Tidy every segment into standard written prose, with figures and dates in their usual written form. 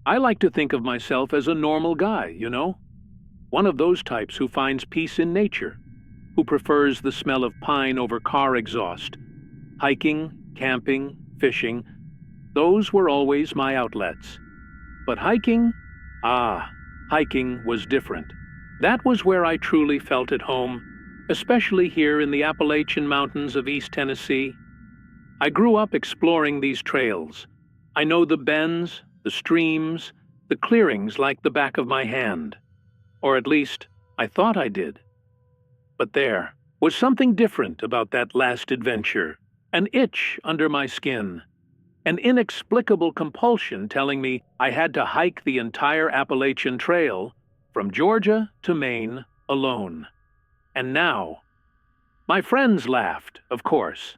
I like to think of myself as a normal guy, you know? One of those types who finds peace in nature, who prefers the smell of pine over car exhaust. Hiking, camping, fishing, those were always my outlets. But hiking? Hiking was different. That was where I truly felt at home, especially here in the Appalachian Mountains of East Tennessee. I grew up exploring these trails. I know the bends, the streams, the clearings like the back of my hand. Or at least, I thought I did. But there was something different about that last adventure, an itch under my skin, an inexplicable compulsion telling me I had to hike the entire Appalachian Trail from Georgia to Maine alone. And now, my friends laughed, of course.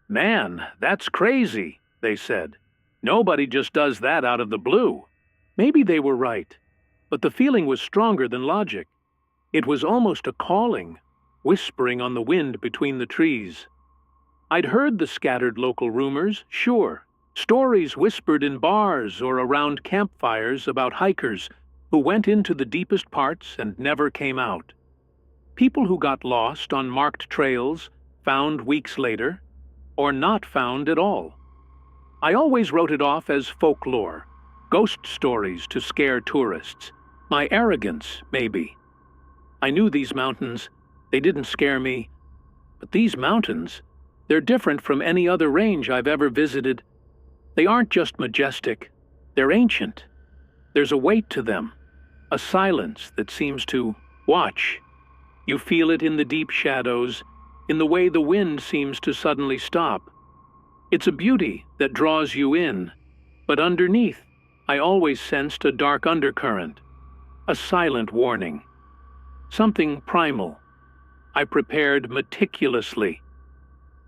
"Man, that's crazy," they said. "Nobody just does that out of the blue." Maybe they were right, but the feeling was stronger than logic. It was almost a calling, whispering on the wind between the trees. I'd heard the scattered local rumors, sure, stories whispered in bars or around campfires about hikers who went into the deepest parts and never came out. People who got lost on marked trails, found weeks later, or not found at all. I always wrote it off as folklore, ghost stories to scare tourists. My arrogance, maybe. I knew these mountains, they didn't scare me. But these mountains, they're different from any other range I've ever visited. They aren't just majestic, they're ancient. There's a weight to them, a silence that seems to watch. You feel it in the deep shadows, in the way the wind seems to suddenly stop. It's a beauty that draws you in, but underneath, I always sensed a dark undercurrent, a silent warning, something primal. I prepared meticulously.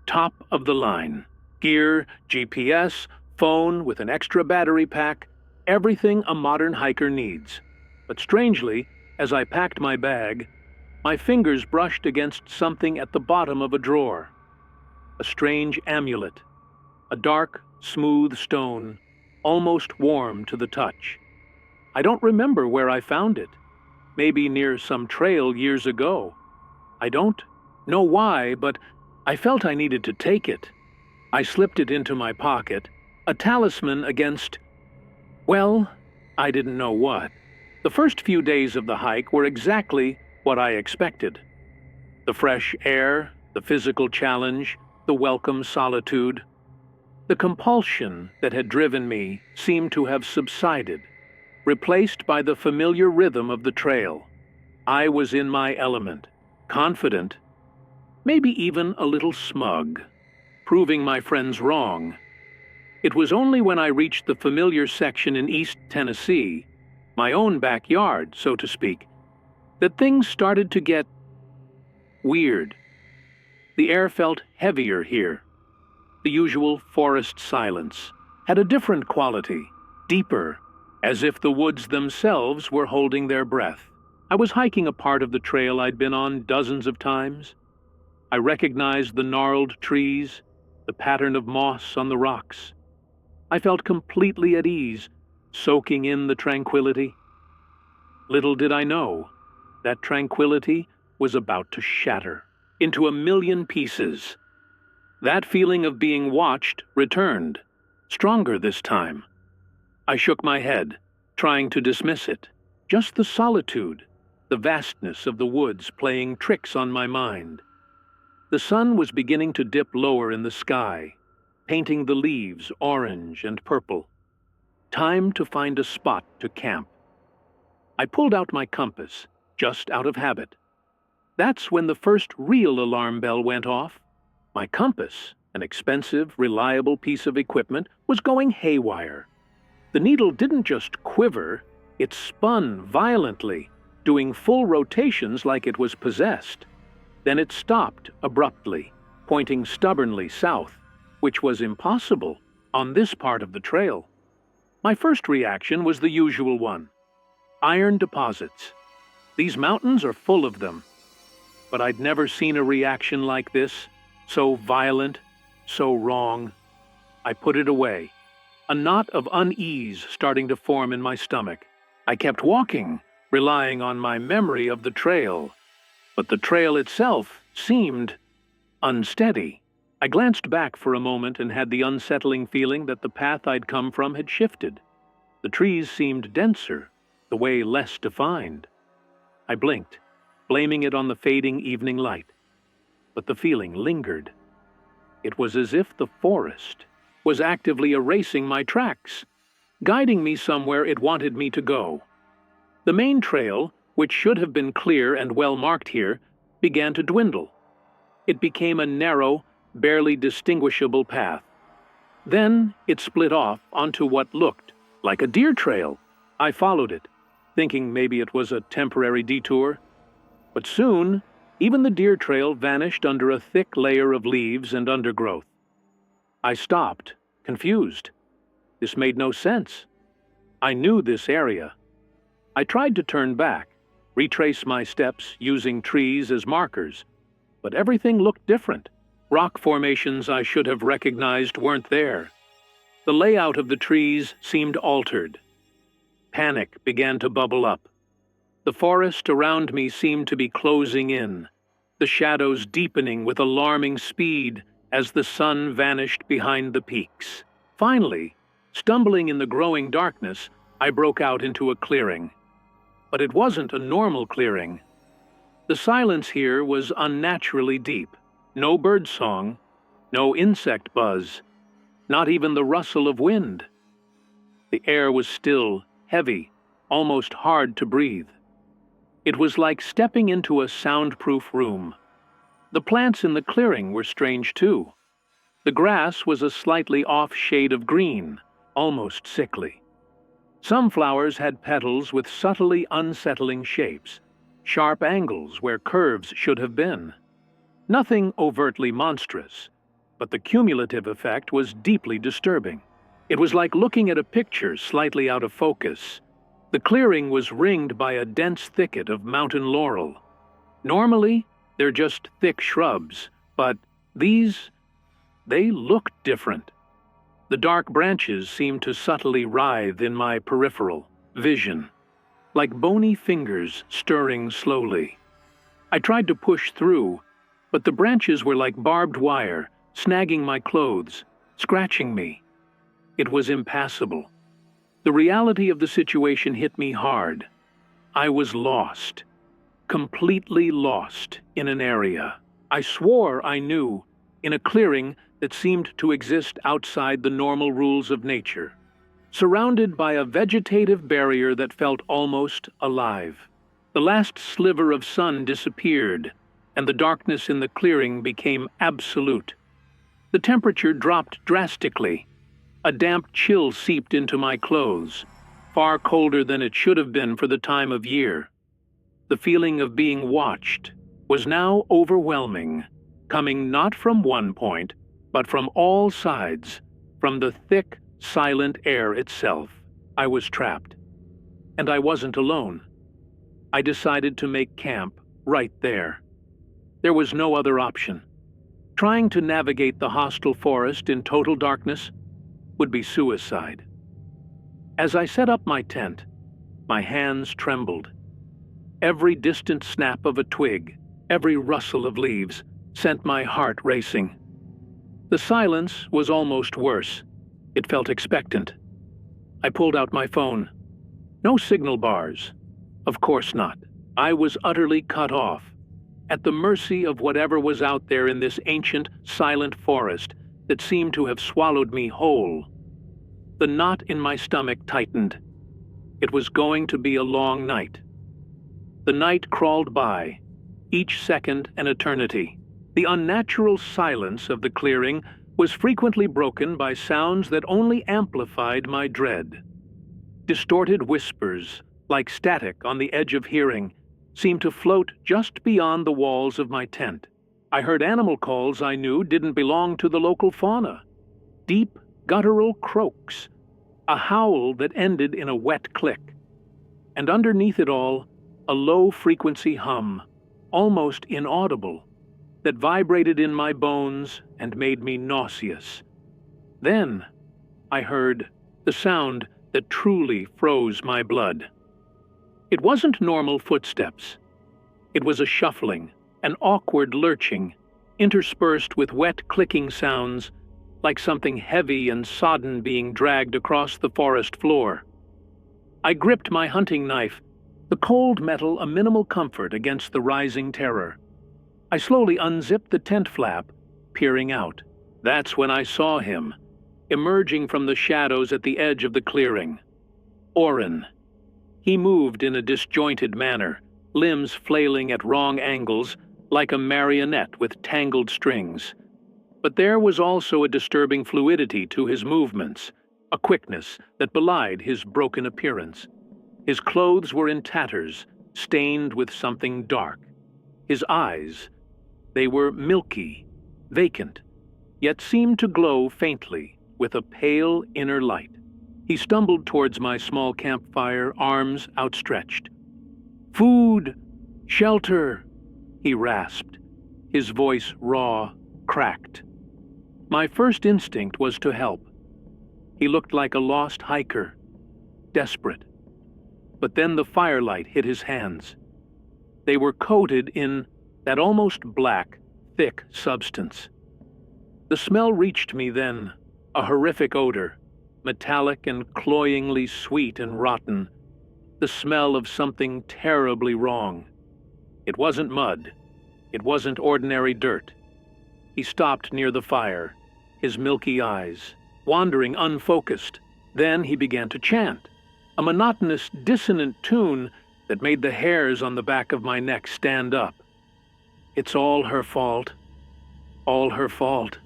Top of the line. Gear, GPS, phone with an extra battery pack, everything a modern hiker needs. But strangely, as I packed my bag, my fingers brushed against something at the bottom of a drawer. A strange amulet. A dark, smooth stone, almost warm to the touch. I don't remember where I found it. Maybe near some trail years ago. I don't know why, but I felt I needed to take it. I slipped it into my pocket, a talisman against, well, I didn't know what. The first few days of the hike were exactly what I expected. The fresh air, the physical challenge, the welcome solitude. The compulsion that had driven me seemed to have subsided, replaced by the familiar rhythm of the trail. I was in my element, confident, maybe even a little smug, proving my friends wrong. It was only when I reached the familiar section in East Tennessee, my own backyard, so to speak, that things started to get weird. The air felt heavier here. The usual forest silence had a different quality, deeper, as if the woods themselves were holding their breath. I was hiking a part of the trail I'd been on dozens of times. I recognized the gnarled trees, the pattern of moss on the rocks. I felt completely at ease, soaking in the tranquility. Little did I know, that tranquility was about to shatter into a million pieces. That feeling of being watched returned, stronger this time. I shook my head, trying to dismiss it. Just the solitude, the vastness of the woods playing tricks on my mind. The sun was beginning to dip lower in the sky, painting the leaves orange and purple. Time to find a spot to camp. I pulled out my compass, just out of habit. That's when the first real alarm bell went off. My compass, an expensive, reliable piece of equipment, was going haywire. The needle didn't just quiver, it spun violently, doing full rotations like it was possessed. Then it stopped abruptly, pointing stubbornly south, which was impossible on this part of the trail. My first reaction was the usual one. Iron deposits. These mountains are full of them. But I'd never seen a reaction like this, so violent, so wrong. I put it away. a knot of unease starting to form in my stomach. I kept walking, relying on my memory of the trail, but the trail itself seemed unsteady. I glanced back for a moment and had the unsettling feeling that the path I'd come from had shifted. The trees seemed denser, the way less defined. I blinked, blaming it on the fading evening light. But the feeling lingered. It was as if the forest was actively erasing my tracks, guiding me somewhere it wanted me to go. The main trail, which should have been clear and well marked here, began to dwindle. It became a narrow, barely distinguishable path. Then it split off onto what looked like a deer trail. I followed it, thinking maybe it was a temporary detour. But soon, even the deer trail vanished under a thick layer of leaves and undergrowth. I stopped, confused. This made no sense. I knew this area. I tried to turn back, retrace my steps using trees as markers, but everything looked different. Rock formations I should have recognized weren't there. The layout of the trees seemed altered. Panic began to bubble up. The forest around me seemed to be closing in, the shadows deepening with alarming speed as the sun vanished behind the peaks. Finally, stumbling in the growing darkness, I broke out into a clearing. But it wasn't a normal clearing. The silence here was unnaturally deep. No birdsong, no insect buzz, not even the rustle of wind. The air was still, heavy, almost hard to breathe. It was like stepping into a soundproof room. The plants in the clearing were strange too. The grass was a slightly off shade of green, almost sickly. Some flowers had petals with subtly unsettling shapes, sharp angles where curves should have been. Nothing overtly monstrous, but the cumulative effect was deeply disturbing. It was like looking at a picture slightly out of focus. The clearing was ringed by a dense thicket of mountain laurel. Normally, they're just thick shrubs, but they looked different. The dark branches seemed to subtly writhe in my peripheral vision, like bony fingers stirring slowly. I tried to push through, but the branches were like barbed wire, snagging my clothes, scratching me. It was impassable. The reality of the situation hit me hard. I was lost, completely lost in an area I swore I knew, in a clearing that seemed to exist outside the normal rules of nature, surrounded by a vegetative barrier that felt almost alive. The last sliver of sun disappeared, and the darkness in the clearing became absolute. The temperature dropped drastically. A damp chill seeped into my clothes, far colder than it should have been for the time of year. The feeling of being watched was now overwhelming, coming not from one point, but from all sides, from the thick, silent air itself. I was trapped. And I wasn't alone. I decided to make camp right there. There was no other option. Trying to navigate the hostile forest in total darkness would be suicide. As I set up my tent, my hands trembled. Every distant snap of a twig, every rustle of leaves, sent my heart racing. The silence was almost worse. It felt expectant. I pulled out my phone. No signal bars. Of course not. I was utterly cut off, at the mercy of whatever was out there in this ancient, silent forest that seemed to have swallowed me whole. The knot in my stomach tightened. It was going to be a long night. The night crawled by, each second an eternity. The unnatural silence of the clearing was frequently broken by sounds that only amplified my dread. Distorted whispers, like static on the edge of hearing, seemed to float just beyond the walls of my tent. I heard animal calls I knew didn't belong to the local fauna. Deep, guttural croaks, a howl that ended in a wet click. And underneath it all, a low-frequency hum, almost inaudible, that vibrated in my bones and made me nauseous. Then I heard the sound that truly froze my blood. It wasn't normal footsteps. It was a shuffling, an awkward lurching, interspersed with wet clicking sounds, like something heavy and sodden being dragged across the forest floor. I gripped my hunting knife, the cold metal a minimal comfort against the rising terror. I slowly unzipped the tent flap, peering out. That's when I saw him, emerging from the shadows at the edge of the clearing. Oren. He moved in a disjointed manner, limbs flailing at wrong angles, like a marionette with tangled strings. But there was also a disturbing fluidity to his movements, a quickness that belied his broken appearance. His clothes were in tatters, stained with something dark. His eyes, they were milky, vacant, yet seemed to glow faintly with a pale inner light. He stumbled towards my small campfire, arms outstretched. "Food! Shelter!" he rasped, his voice raw, cracked. My first instinct was to help. He looked like a lost hiker, desperate. But then the firelight hit his hands. They were coated in that almost black, thick substance. The smell reached me then, a horrific odor, metallic and cloyingly sweet and rotten, the smell of something terribly wrong. It wasn't mud. It wasn't ordinary dirt. He stopped near the fire, his milky eyes, wandering unfocused. Then he began to chant, a monotonous, dissonant tune that made the hairs on the back of my neck stand up. It's all her fault. All her fault.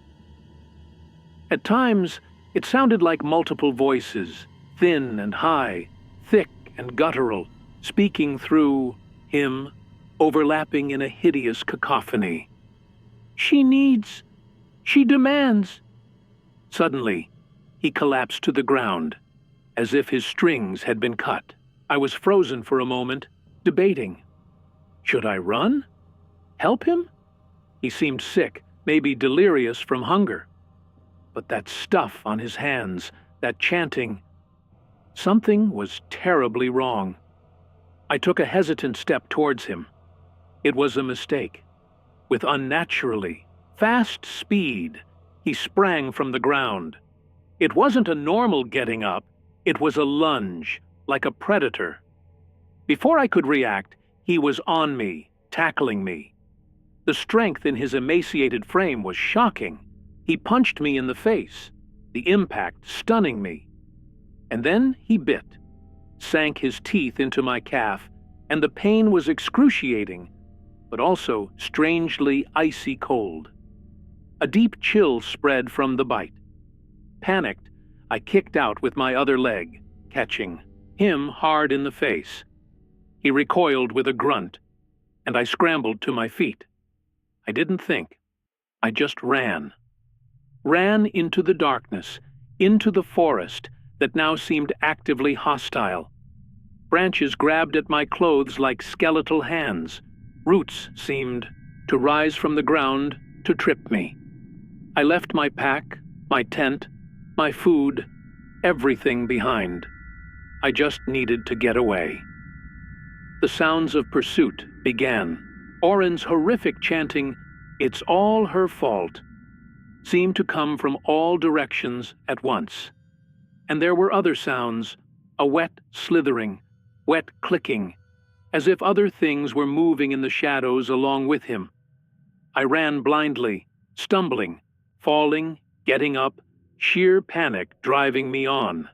At times, it sounded like multiple voices, thin and high, thick and guttural, speaking through him, overlapping in a hideous cacophony. She needs. She demands. Suddenly, he collapsed to the ground, as if his strings had been cut. I was frozen for a moment, debating. Should I run? Help him? He seemed sick, maybe delirious from hunger. But that stuff on his hands, that chanting, something was terribly wrong. I took a hesitant step towards him. It was a mistake. With unnaturally fast speed, he sprang from the ground. It wasn't a normal getting up, it was a lunge, like a predator. Before I could react, he was on me, tackling me. The strength in his emaciated frame was shocking. He punched me in the face, the impact stunning me. And then he bit, sank his teeth into my calf, and the pain was excruciating, but also strangely icy cold. A deep chill spread from the bite. Panicked, I kicked out with my other leg, catching him hard in the face. He recoiled with a grunt, and I scrambled to my feet. I didn't think. I just ran. Ran into the darkness, into the forest that now seemed actively hostile. Branches grabbed at my clothes like skeletal hands. Roots seemed to rise from the ground to trip me. I left my pack, my tent, my food, everything behind. I just needed to get away. The sounds of pursuit began. Oren's horrific chanting, "It's all her fault," seemed to come from all directions at once. And there were other sounds, a wet slithering, wet clicking, as if other things were moving in the shadows along with him. I ran blindly, stumbling, falling, getting up, sheer panic driving me on.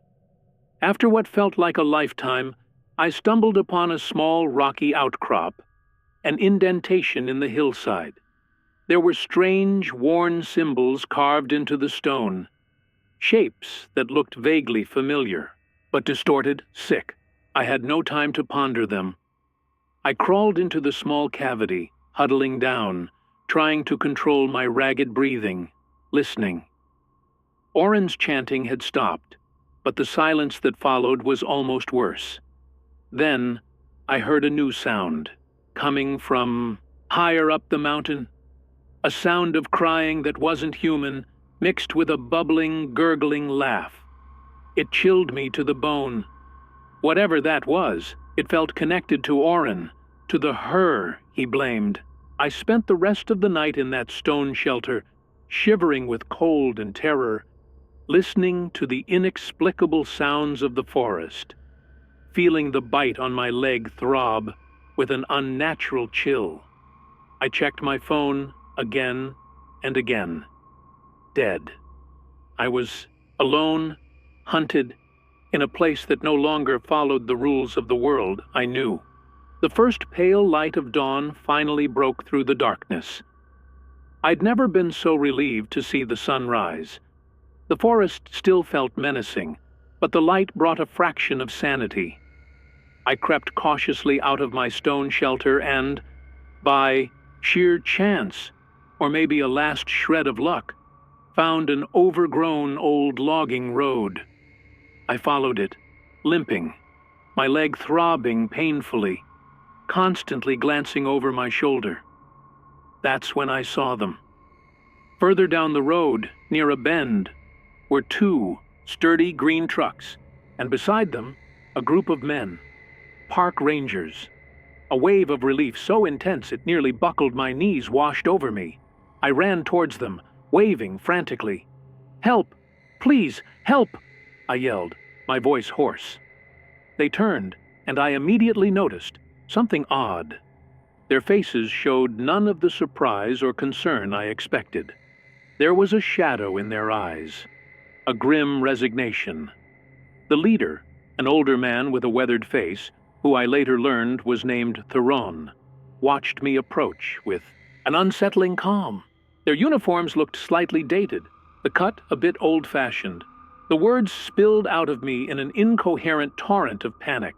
After what felt like a lifetime, I stumbled upon a small rocky outcrop, an indentation in the hillside. There were strange, worn symbols carved into the stone, shapes that looked vaguely familiar, but distorted, sick. I had no time to ponder them. I crawled into the small cavity, huddling down, trying to control my ragged breathing, listening. Oren's chanting had stopped, but the silence that followed was almost worse. Then I heard a new sound, coming from higher up the mountain, a sound of crying that wasn't human, mixed with a bubbling, gurgling laugh. It chilled me to the bone. Whatever that was, it felt connected to Oren, to the her he blamed. I spent the rest of the night in that stone shelter, shivering with cold and terror, listening to the inexplicable sounds of the forest, feeling the bite on my leg throb with an unnatural chill. I checked my phone again and again. Dead. I was alone, hunted, in a place that no longer followed the rules of the world I knew. The first pale light of dawn finally broke through the darkness. I'd never been so relieved to see the sun rise. The forest still felt menacing, but the light brought a fraction of sanity. I crept cautiously out of my stone shelter and, by sheer chance, or maybe a last shred of luck, found an overgrown old logging road. I followed it, limping, my leg throbbing painfully, constantly glancing over my shoulder. That's when I saw them. Further down the road, near a bend, were two sturdy green trucks, and beside them, a group of men, park rangers. A wave of relief so intense it nearly buckled my knees washed over me. I ran towards them, waving frantically. "Help! Please, help!" I yelled, my voice hoarse. They turned, and I immediately noticed something odd. Their faces showed none of the surprise or concern I expected. There was a shadow in their eyes, a grim resignation. The leader, an older man with a weathered face, who I later learned was named Theron, watched me approach with an unsettling calm. Their uniforms looked slightly dated, the cut a bit old-fashioned. The words spilled out of me in an incoherent torrent of panic.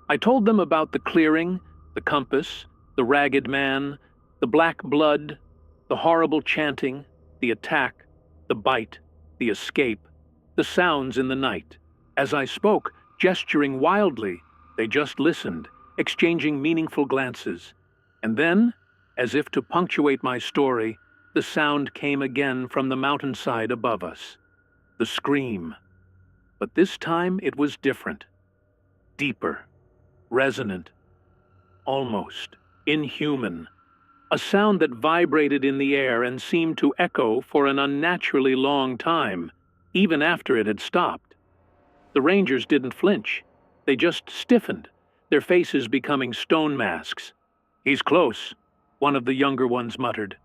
I told them about the clearing, the compass, the ragged man, the black blood, the horrible chanting, the attack, the bite, the escape, the sounds in the night. As I spoke, gesturing wildly, they just listened, exchanging meaningful glances. And then, as if to punctuate my story, the sound came again from the mountainside above us. The scream. But this time it was different. Deeper. Resonant. Almost inhuman. A sound that vibrated in the air and seemed to echo for an unnaturally long time, even after it had stopped. The rangers didn't flinch. They just stiffened, their faces becoming stone masks. "He's close," one of the younger ones muttered.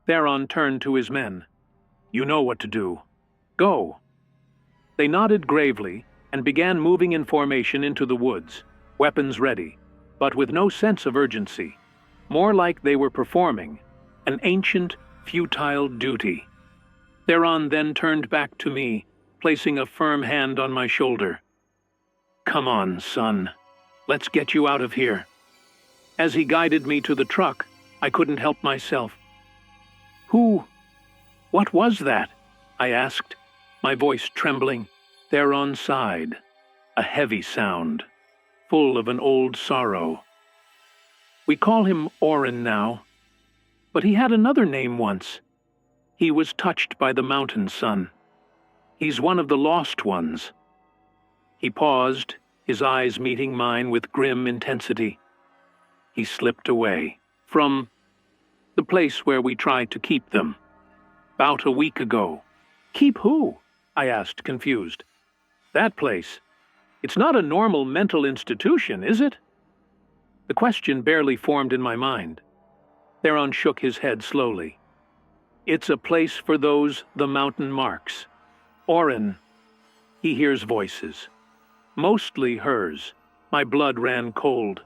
Theron turned to his men. "You know what to do. Go." They nodded gravely and began moving in formation into the woods, weapons ready, but with no sense of urgency, more like they were performing an ancient, futile duty. Theron then turned back to me, placing a firm hand on my shoulder. "Come on, son. Let's get you out of here." As he guided me to the truck, I couldn't help myself. What was that?" I asked, my voice trembling. Theron sighed, a heavy sound, full of an old sorrow. "We call him Oren now, but he had another name once. He was touched by the mountain sun. He's one of the lost ones." He paused, his eyes meeting mine with grim intensity. He slipped away from the place where we tried to keep them. "About a week ago." "Keep who?" I asked, confused. "That place. It's not a normal mental institution, is it?" The question barely formed in my mind. Theron shook his head slowly. "It's a place for those the mountain marks. Oren." He hears voices. Mostly hers. My blood ran cold.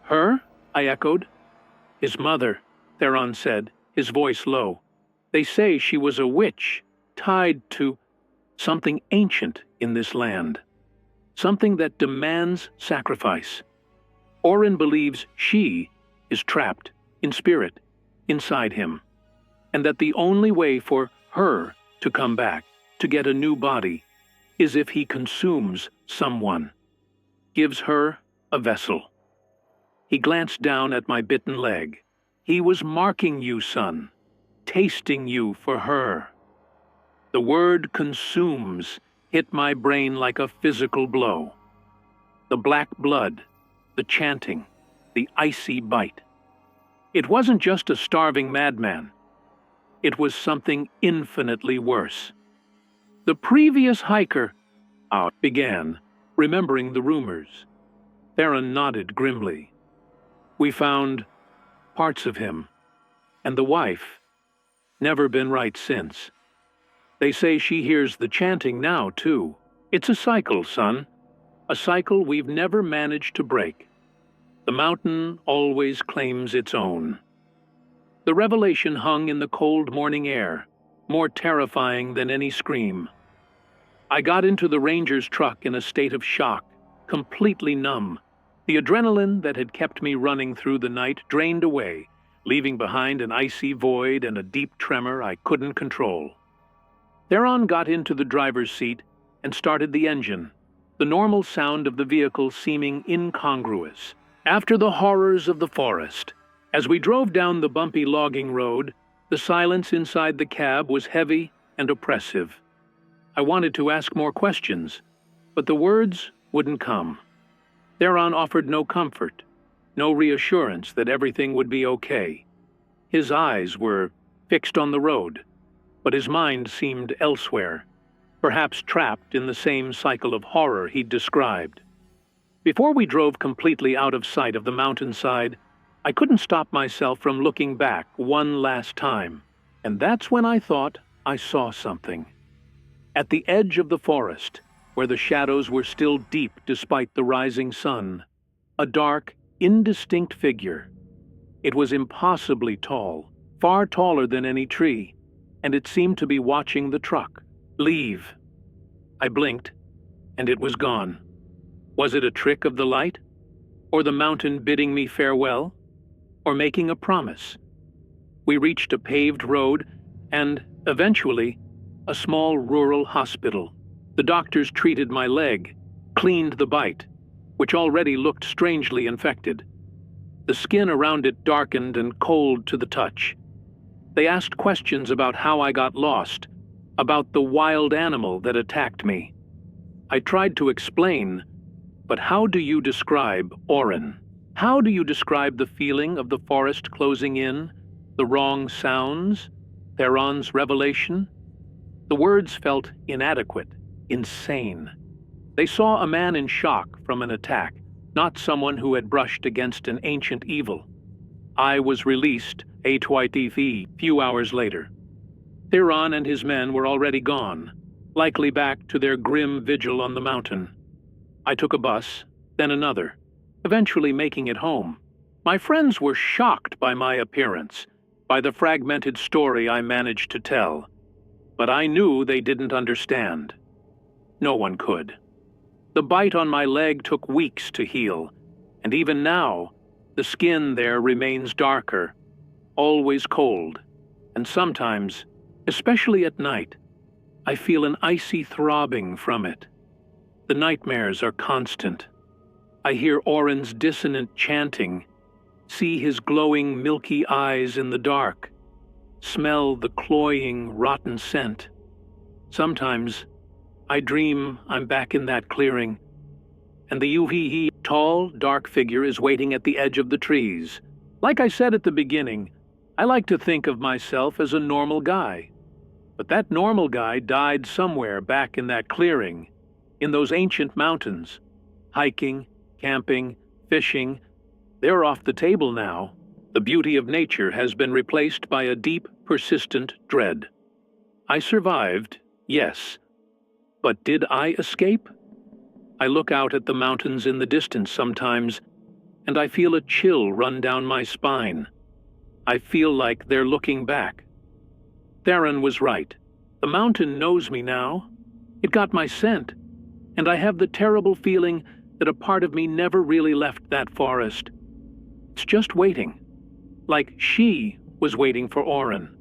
"Her?" I echoed. "His mother," Theron said, his voice low. "They say she was a witch, tied to something ancient in this land. Something that demands sacrifice. Oren believes she is trapped, in spirit, inside him, and that the only way for her to come back, to get a new body, is if he consumes someone, gives her a vessel." He glanced down at my bitten leg. "He was marking you, son, tasting you for her. The word consumes hit my brain like a physical blow. The black blood, the chanting, the icy bite. It wasn't just a starving madman. It was something infinitely worse. The previous hiker began, remembering the rumors. Theron nodded grimly. We found parts of him, and the wife. Never been right since. They say she hears the chanting now, too. It's a cycle, son. A cycle we've never managed to break. The mountain always claims its own. The revelation hung in the cold morning air, more terrifying than any scream. I got into the ranger's truck in a state of shock, completely numb. The adrenaline that had kept me running through the night drained away, leaving behind an icy void and a deep tremor I couldn't control. Theron got into the driver's seat and started the engine, the normal sound of the vehicle seeming incongruous. After the horrors of the forest, as we drove down the bumpy logging road, the silence inside the cab was heavy and oppressive. I wanted to ask more questions, but the words wouldn't come. Theron offered no comfort, no reassurance that everything would be okay. His eyes were fixed on the road, but his mind seemed elsewhere, perhaps trapped in the same cycle of horror he'd described. Before we drove completely out of sight of the mountainside, I couldn't stop myself from looking back one last time, and that's when I thought I saw something. At the edge of the forest, where the shadows were still deep despite the rising sun, a dark, indistinct figure. It was impossibly tall, far taller than any tree, and it seemed to be watching the truck. Leave. I blinked, and it was gone. Was it a trick of the light? Or the mountain bidding me farewell? Or making a promise? We reached a paved road and, eventually, a small rural hospital. The doctors treated my leg, cleaned the bite, which already looked strangely infected. The skin around it darkened and cold to the touch. They asked questions about how I got lost, about the wild animal that attacked me. I tried to explain, but how do you describe Oren? How do you describe the feeling of the forest closing in, the wrong sounds, Theron's revelation? The words felt inadequate, insane. They saw a man in shock from an attack, not someone who had brushed against an ancient evil. I was released a few hours later. Theron and his men were already gone, likely back to their grim vigil on the mountain. I took a bus, then another, eventually making it home. My friends were shocked by my appearance, by the fragmented story I managed to tell. But I knew they didn't understand. No one could. The bite on my leg took weeks to heal, and even now, the skin there remains darker, always cold, and sometimes, especially at night, I feel an icy throbbing from it. The nightmares are constant. I hear Oren's dissonant chanting, see his glowing milky eyes in the dark, smell the cloying, rotten scent. Sometimes, I dream I'm back in that clearing, and the tall, dark figure is waiting at the edge of the trees. Like I said at the beginning, I like to think of myself as a normal guy. But that normal guy died somewhere back in that clearing, in those ancient mountains. Hiking, camping, fishing, they're off the table now. The beauty of nature has been replaced by a deep, persistent dread. I survived, yes. But did I escape? I look out at the mountains in the distance sometimes, and I feel a chill run down my spine. I feel like they're looking back. Theron was right. The mountain knows me now. It got my scent, and I have the terrible feeling that a part of me never really left that forest. It's just waiting, like she was waiting for Oren.